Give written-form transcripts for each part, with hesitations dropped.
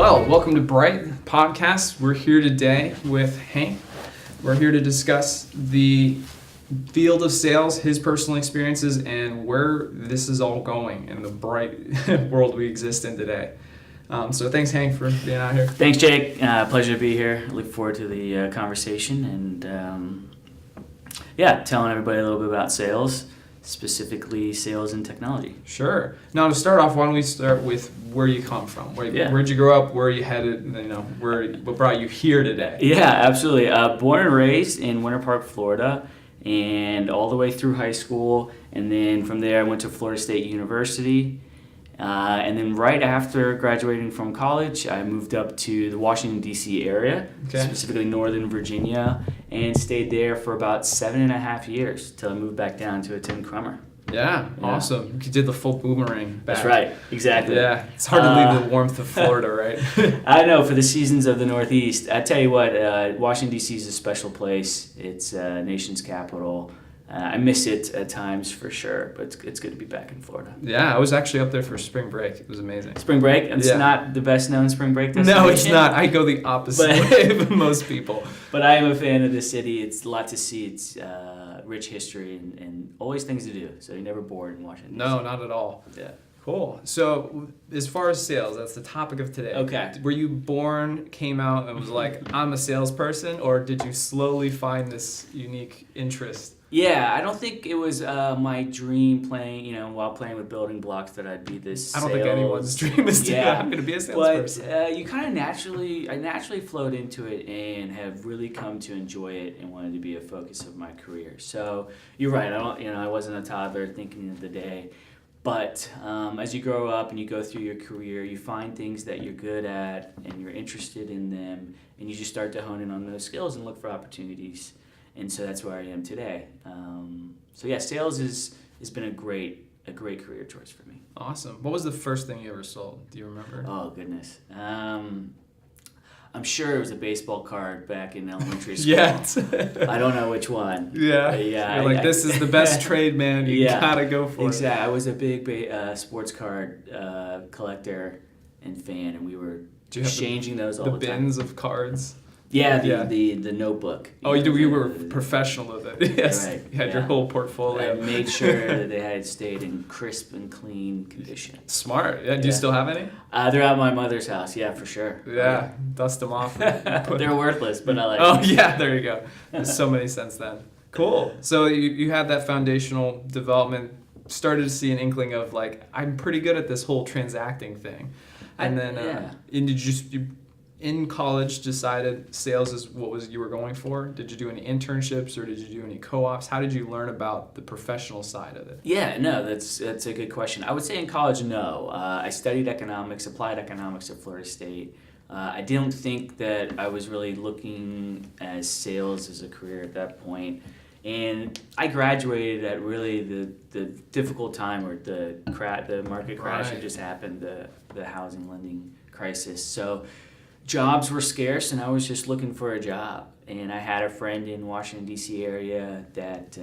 Well, welcome to Bright Podcast. We're here today with Hank. We're here to discuss the field of sales, his personal experiences, and where this is all going in the bright world we exist in today. So thanks, Hank, for being out here. Thanks, Jake. Pleasure to be here. Look forward to the conversation and, telling everybody a little bit about sales, specifically sales and technology. Sure. Now, to start off, why don't we start with where you come from? Where'd you grow up? Where are you headed? What brought you here today? Yeah, absolutely. Born and raised in Winter Park, Florida, and all the way through high school. And then from there, I went to Florida State University. And then right after graduating from college, I moved up to the Washington, D.C. area, specifically Northern Virginia, and stayed there for about 7.5 years till I moved back down to attend Crummer. Yeah, awesome. You did the full boomerang back. That's right, exactly. Yeah, it's hard to leave the warmth of Florida, right? I know, for the seasons of the Northeast. I tell you what, Washington, D.C. is a special place. It's nation's capital. I miss it at times for sure, but it's good to be back in Florida. Yeah, I was actually up there for spring break. It was amazing. Spring break? It's not the best known spring break destination. No, it's not. I go the opposite way of most people. But I am a fan of the city. It's a lot to see. It's rich history and always things to do. So you're never bored in Washington. No, not at all. Yeah. Cool. So as far as sales, that's the topic of today. Okay. Were you born, came out, and was like, I'm a salesperson, or did you slowly find this unique interest? Yeah, I don't think it was my dream while playing with building blocks that I'd be this I don't think anyone's dream is to I'm going to be a salesperson. But you kind of naturally flowed into it and have really come to enjoy it and wanted to be a focus of my career. So you're right. I wasn't a toddler thinking of the day. But as you grow up and you go through your career, you find things that you're good at and you're interested in them, and you just start to hone in on those skills and look for opportunities. And so that's where I am today. Sales has been a great career choice for me. Awesome. What was the first thing you ever sold? Do you remember? Oh, goodness. I'm sure it was a baseball card back in elementary school. Yeah. I don't know which one. Yeah. You're like, this is the best trade, man. You gotta go for it. Exactly. I was a big sports card collector and fan, and we were exchanging those all the time. The bins of cards? Yeah, the notebook. Oh, you were professional at it. Yes, right. You had your whole portfolio. I made sure that they had stayed in crisp and clean condition. Smart. Yeah. Do you still have any? They're at my mother's house. Yeah, for sure. Yeah, dust them off. They're worthless, but I like them. Oh, yeah, there you go. There's so many since then. Cool. So you had that foundational development, started to see an inkling of like, I'm pretty good at this whole transacting thing. And then and did you in college decided sales is what you were going for? Did you do any internships or did you do any co-ops? How did you learn about the professional side of it? Yeah, no, that's a good question. I would say in college, no. I studied applied economics at Florida State. I didn't think that I was really looking at sales as a career at that point. And I graduated at really the difficult time where the market crash had just happened, the housing lending crisis. So jobs were scarce, and I was just looking for a job. And I had a friend in Washington, D.C. area that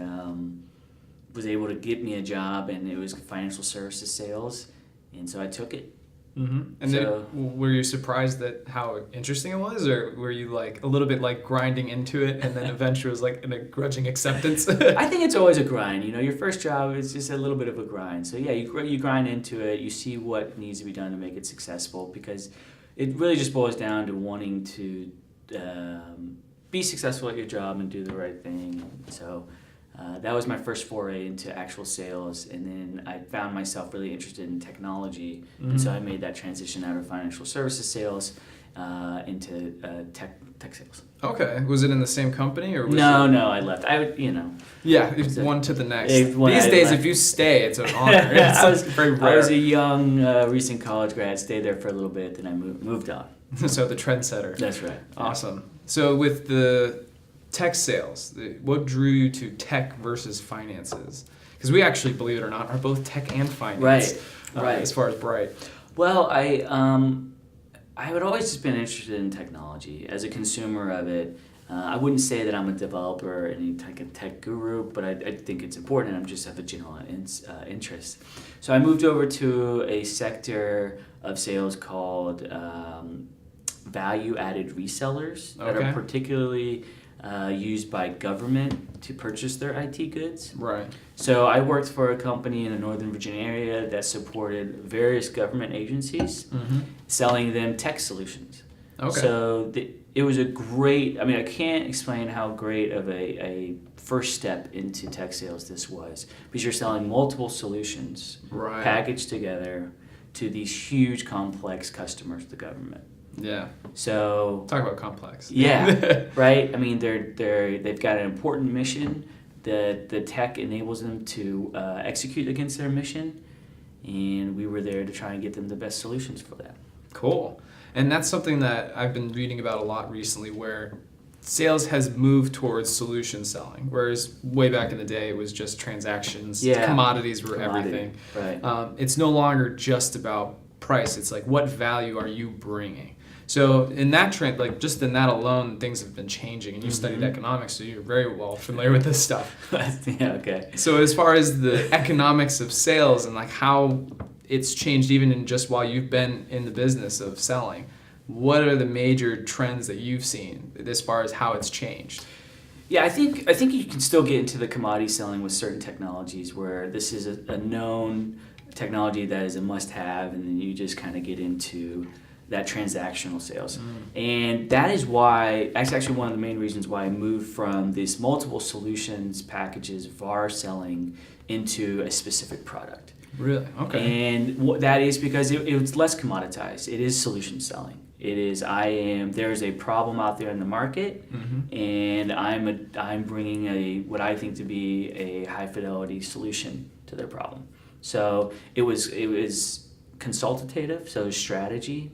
was able to get me a job, and it was financial services sales. And so I took it. Mm-hmm. And then were you surprised at how interesting it was, or were you like a little bit like grinding into it, and then eventually it was like a grudging acceptance? I think it's always a grind. Your first job is just a little bit of a grind. So yeah, you grind into it. You see what needs to be done to make it successful, because it really just boils down to wanting to be successful at your job and do the right thing. So that was my first foray into actual sales, and then I found myself really interested in technology, and so I made that transition out of financial services sales into tech sales. Okay, was it in the same company or? No, I left. Yeah, it's one to the next. These days, if you stay, it's an honor. It's very rare. I was a young, recent college grad. Stayed there for a little bit, then I moved on. So the trendsetter. That's right. Awesome. So with the tech sales, what drew you to tech versus finances? Because we actually, believe it or not, are both tech and finance. Right. As far as Bright. Well, I had always just been interested in technology as a consumer of it. I wouldn't say that I'm a developer or any type of tech guru, but I think it's important. I'm just have a general interest. So I moved over to a sector of sales called value-added resellers that are particularly used by government to purchase their IT goods. Right. So I worked for a company in the Northern Virginia area that supported various government agencies, selling them tech solutions. Okay. So it was a great, I mean, I can't explain how great of a first step into tech sales this was, because you're selling multiple solutions packaged together to these huge, complex customers, the government. Yeah. So talk about complex. Yeah. Right. I mean, they've got an important mission that the tech enables them to execute against their mission, and we were there to try and get them the best solutions for that. Cool. And that's something that I've been reading about a lot recently, where sales has moved towards solution selling, whereas way back in the day it was just transactions. Commodities were everything. Right. It's no longer just about price. It's like, what value are you bringing? So in that trend, like just in that alone, things have been changing. And you studied economics, so you're very well familiar with this stuff. Yeah, okay. So as far as the economics of sales and like how it's changed even in just while you've been in the business of selling, what are the major trends that you've seen as far as how it's changed? Yeah, I think you can still get into the commodity selling with certain technologies where this is a known technology that is a must-have, and then you just kind of get into that transactional sales. And that is why, that's actually one of the main reasons why I moved from these multiple solutions packages, VAR selling, into a specific product. Really? Okay. And that is because it's less commoditized. It is solution selling. It is, there's a problem out there in the market, and I'm bringing what I think to be a high fidelity solution to their problem. So it was consultative, so strategy.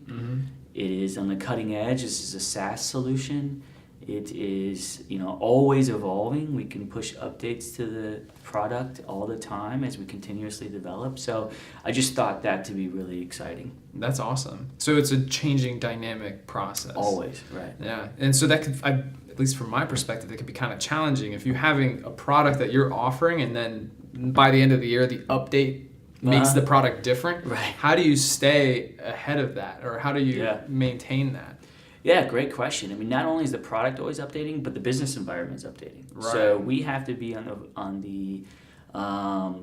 It is on the cutting edge. This is a SaaS solution. It is, always evolving. We can push updates to the product all the time as we continuously develop. So I just thought that to be really exciting. That's awesome. So it's a changing dynamic process. Always, right. Yeah. And so that could, at least from my perspective, it could be kind of challenging if you're having a product that you're offering and then by the end of the year, the update makes the product different. Right. How do you stay ahead of that, or how do you maintain that? Yeah, great question. I mean, not only is the product always updating, but the business environment is updating. Right. So we have to be on the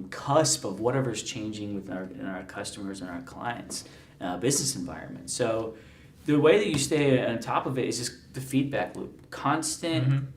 cusp of whatever's changing with our customers and our clients' business environment. So the way that you stay on top of it is just the feedback loop, constant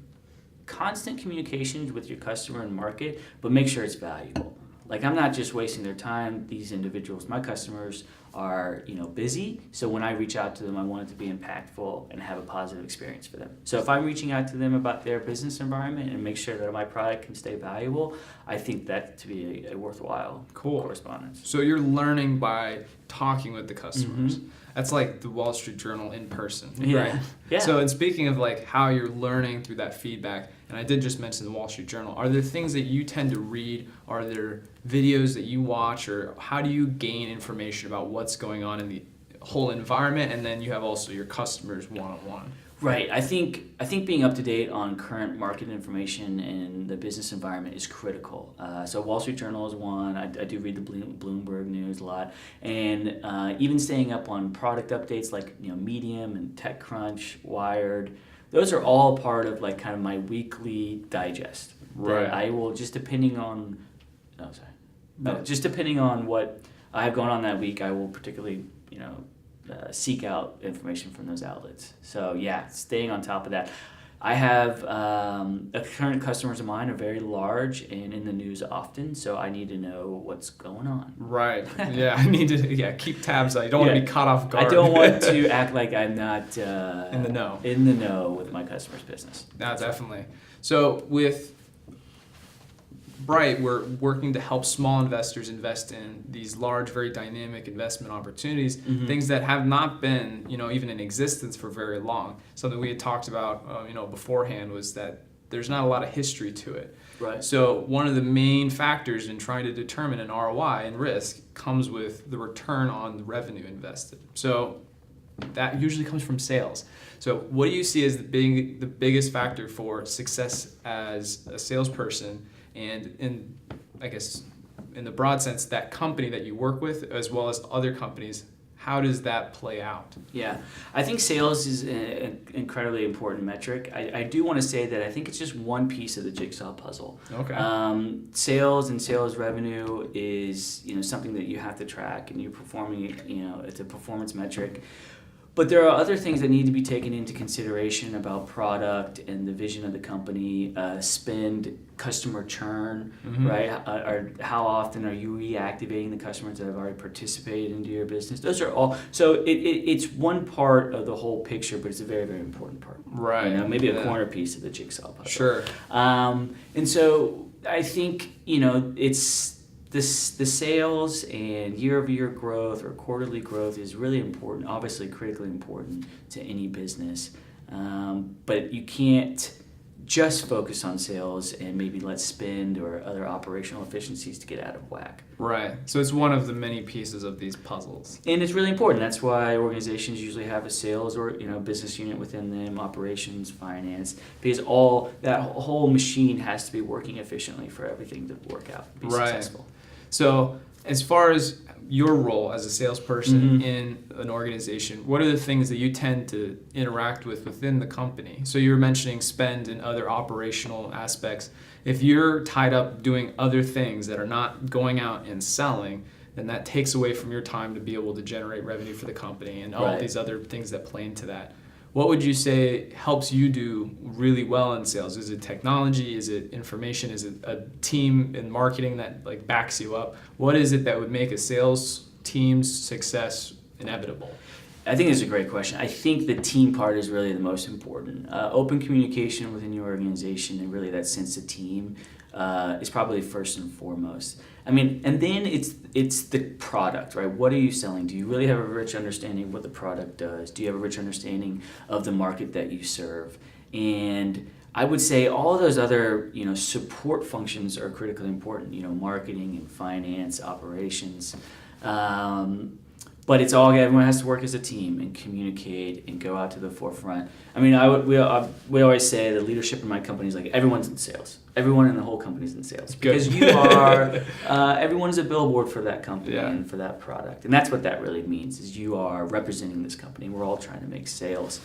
communications with your customer and market, but make sure it's valuable. Like, I'm not just wasting their time. These individuals, my customers, are busy. So when I reach out to them, I want it to be impactful and have a positive experience for them. So if I'm reaching out to them about their business environment and make sure that my product can stay valuable, I think that to be a worthwhile correspondence. So you're learning by talking with the customers. That's like the Wall Street Journal in person, right? Yeah. So, and speaking of like how you're learning through that feedback, and I did just mention the Wall Street Journal, are there things that you tend to read? Are there videos that you watch, or how do you gain information about what's going on in the whole environment? And then you have also your customers one-on-one. Right. I think being up to date on current market information and the business environment is critical. So Wall Street Journal is one. I do read the Bloomberg News a lot, and even staying up on product updates like Medium and TechCrunch, Wired. Those are all part of like kind of my weekly digest. Right. I will just depending on what I have going on that week, I will particularly seek out information from those outlets. So yeah, staying on top of that. I have current customers of mine are very large and in the news often, so I need to know what's going on. Right. Yeah, I need to keep tabs. I don't want to be caught off guard. I don't want to act like I'm not in the know. In the know with my customer's business. No, definitely. So with Bright, we're working to help small investors invest in these large, very dynamic investment opportunities, things that have not been, even in existence for very long. Something we had talked about, beforehand was that there's not a lot of history to it. Right. So one of the main factors in trying to determine an ROI and risk comes with the return on the revenue invested. So that usually comes from sales. So what do you see as being the biggest factor for success as a salesperson, and I guess in the broad sense, that company that you work with as well as other companies, how does that play out? Yeah, I think sales is an incredibly important metric. I do want to say that I think it's just one piece of the jigsaw puzzle. Okay. Sales and sales revenue is something that you have to track, and you're performing. It's a performance metric. But there are other things that need to be taken into consideration about product and the vision of the company, spend, customer churn, right? Or how often are you reactivating the customers that have already participated into your business? Those are all. So it's one part of the whole picture, but it's a very, very important part. Right. Maybe a corner piece of the jigsaw puzzle. Sure. And so I think it's. The sales and year-over-year growth or quarterly growth is really important, obviously critically important to any business. But you can't just focus on sales and maybe let spend or other operational efficiencies to get out of whack. Right. So it's one of the many pieces of these puzzles. And it's really important. That's why organizations usually have a sales or business unit within them, operations, finance, because that whole machine has to be working efficiently for everything to work out and be successful. So as far as your role as a salesperson in an organization, what are the things that you tend to interact with within the company? So you were mentioning spend and other operational aspects. If you're tied up doing other things that are not going out and selling, then that takes away from your time to be able to generate revenue for the company and all these other things that play into that. What would you say helps you do really well in sales? Is it technology? Is it information? Is it a team in marketing that backs you up? What is it that would make a sales team's success inevitable? I think it's a great question. I think the team part is really the most important. Open communication within your organization and really that sense of team is probably first and foremost. I mean, and then it's the product, right? What are you selling? Do you really have a rich understanding of what the product does? Do you have a rich understanding of the market that you serve? And I would say all of those other, support functions are critically important, marketing and finance, operations. But it's everyone has to work as a team and communicate and go out to the forefront. I mean, we always say the leadership in my company is like everyone's in sales. Everyone in the whole company is in sales. Because you are, everyone is a billboard for that company and for that product. And that's what that really means, is you are representing this company. We're all trying to make sales.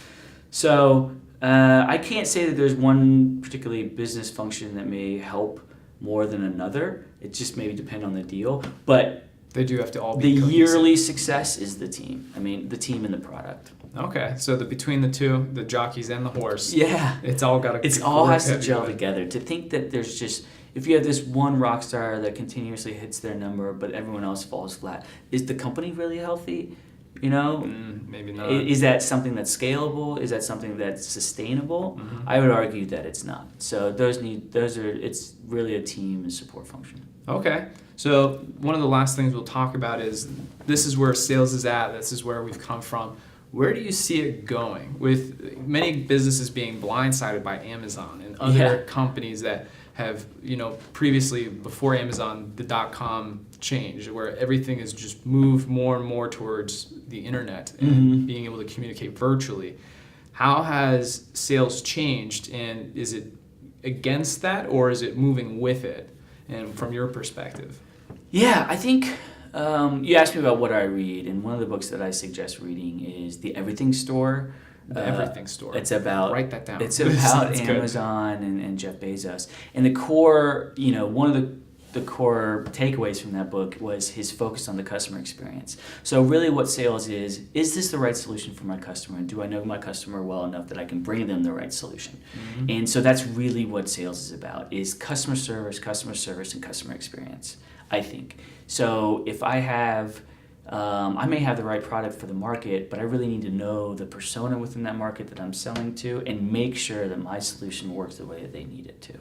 So I can't say that there's one particularly business function that may help more than another. It just maybe depend on the deal. But they do have to all be the yearly success is the team. I mean, the team and the product. Okay, so between the two, the jockeys and the horse, it's all got to. It's all has to gel together. To think that there's just if you have this one rock star that continuously hits their number, but everyone else falls flat, is the company really healthy? Maybe not. Is that something that's scalable? Is that something that's sustainable? I would argue that it's not. So it's really a team and support function. Okay. So one of the last things we'll talk about is this is where sales is at. This is where we've come from. Where do you see it going? With many businesses being blindsided by Amazon and other companies that have, previously before Amazon, the .com changed, where everything has just moved more and more towards the internet and being able to communicate virtually. How has sales changed, and is it against that, or is it moving with it? And from your perspective? Yeah, I think you asked me about what I read, and one of the books that I suggest reading is The Everything Store. The Everything Store. It's about write that down. It's about Amazon and Jeff Bezos. And the core, one of the core takeaways from that book was his focus on the customer experience. So really what sales is this the right solution for my customer? And do I know my customer well enough that I can bring them the right solution? And so that's really what sales is about, is customer service, and customer experience, I think. So if I have, I may have the right product for the market, but I really need to know the persona within that market that I'm selling to and make sure that my solution works the way that they need it to.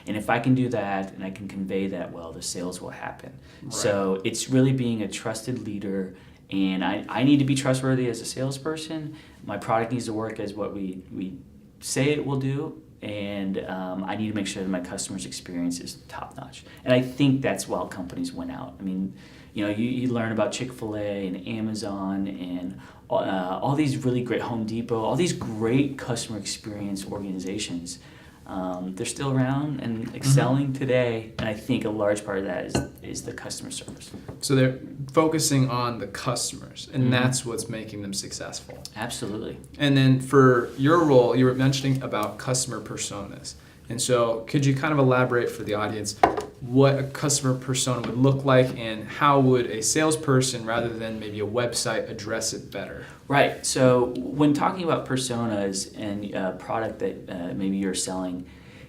And if I can do that and I can convey that well, the sales will happen. Right. So it's really being a trusted leader, and I need to be trustworthy as a salesperson. My product needs to work as what we say it will do. And I need to make sure that my customer's experience is top notch. And I think that's why companies win out. I mean, You learn about Chick-fil-A and Amazon and all these really great Home Depot, all these great customer experience organizations. They're still around and excelling today, and I think a large part of that is the customer service. So they're focusing on the customers, and that's what's making them successful. Absolutely. And then for your role, you were mentioning about customer personas. And so could you kind of elaborate for the audience what a customer persona would look like, and how would a salesperson, rather than maybe a website, address it better? Right. So when talking about personas and a product that maybe you're selling,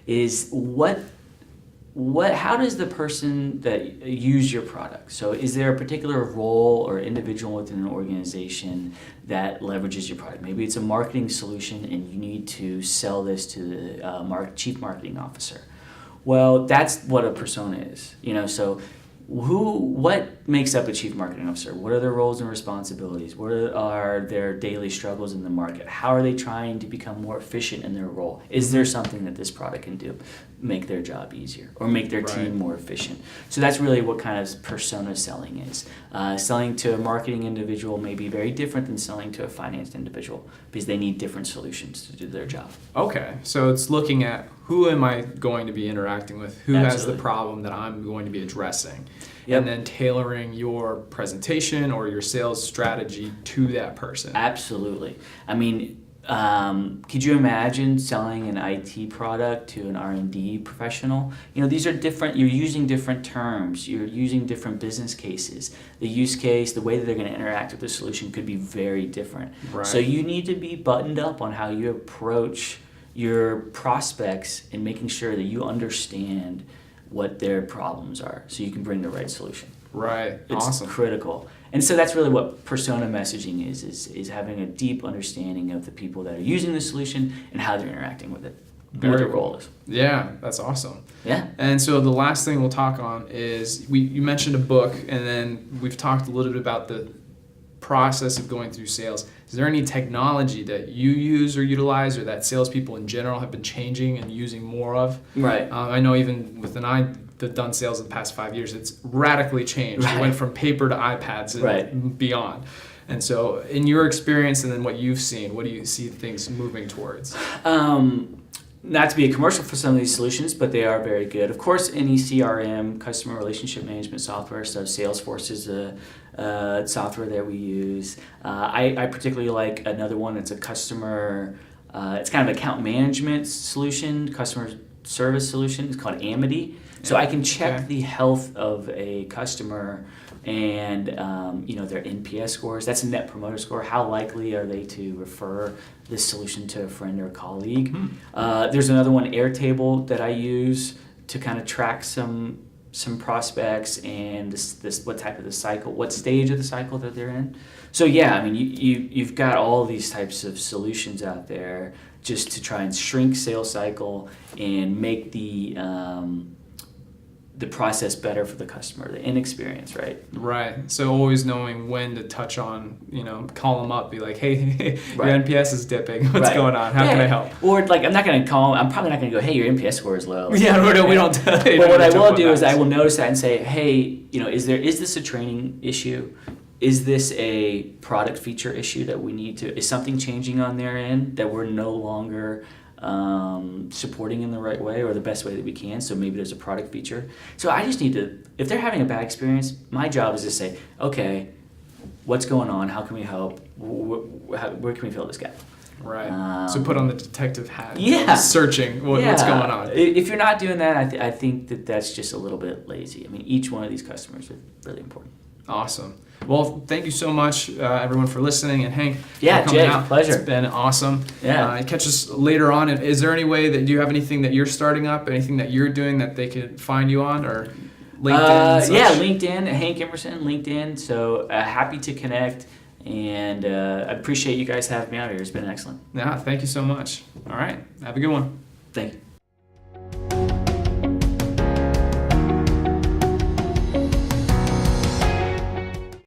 is how does the person that use your product? So is there a particular role or individual within an organization that leverages your product? Maybe it's a marketing solution and you need to sell this to the chief marketing officer. Well, that's what a persona is. So what makes up a chief marketing officer? What are their roles and responsibilities? What are their daily struggles in the market? How are they trying to become more efficient in their role? Is there something that this product can do, make their job easier or make their team more efficient? So that's really what kind of persona selling is. Selling to a marketing individual may be very different than selling to a finance individual, because they need different solutions to do their job. Okay, so it's looking at who am I going to be interacting with, who has the problem that I'm going to be addressing, and then tailoring your presentation or your sales strategy to that person. Absolutely. I mean, could you imagine selling an IT product to an R&D professional? These are different. You're using different terms. You're using different business cases. The use case, the way that they're going to interact with the solution could be very different. Right. So you need to be buttoned up on how you approach your prospects and making sure that you understand what their problems are so you can bring the right solution. Right. It's awesome. critical. And so that's really what persona messaging is having a deep understanding of the people that are using the solution and how they're interacting with it. And what their role is. Yeah, that's awesome. Yeah. And so the last thing we'll talk on is you mentioned a book, and then we've talked a little bit about the process of going through sales. Is there any technology that you use or utilize, or that salespeople in general have been changing and using more of? Right. I know even within I've done sales in the past 5 years, it's radically changed. It went from paper to iPads and beyond. And so in your experience and then what you've seen, what do you see things moving towards? Not to be a commercial for some of these solutions, but they are very good. Of course, any CRM, customer relationship management software, so Salesforce is a software that we use. I particularly like another one. It's a customer, it's kind of account management solution, customer service solution. It's called Amity. So I can check the health of a customer and their NPS scores. That's a Net Promoter Score. How likely are they to refer this solution to a friend or a colleague? There's another one, Airtable, that I use to kind of track some prospects and this what type of the cycle, what stage of the cycle that they're in. So yeah, I mean you've got all these types of solutions out there just to try and shrink sales cycle and make the process better for the customer, the end experience, right? Right. So always knowing when to touch on, call them up, be like, hey, your NPS is dipping. What's going on? How can I help? Or like, I'm not going to call them. I'm probably not going to go, hey, your NPS score is low. Yeah, we don't. But what I will do is I will notice that and say, hey, is this a training issue? Is this a product feature issue that we need to? Is something changing on their end that we're no longer supporting in the right way or the best way that we can? So maybe there's a product feature. So I just need to, if they're having a bad experience, my job is to say, okay, what's going on? How can we help? Where can we fill this gap? Right. So put on the detective hat. Yeah. Searching what's going on. If you're not doing that, I think that's just a little bit lazy. I mean, each one of these customers is really important. Awesome. Well, thank you so much, everyone, for listening. And Hank, yeah, for coming Jake, out. Pleasure. It's been awesome. Yeah. Catch us later on. Is there any way that you have anything that you're starting up, anything that you're doing that they could find you on, or LinkedIn? LinkedIn, Hank Emerson, LinkedIn. So happy to connect, and I appreciate you guys having me out here. It's been excellent. Yeah, thank you so much. All right. Have a good one. Thank you.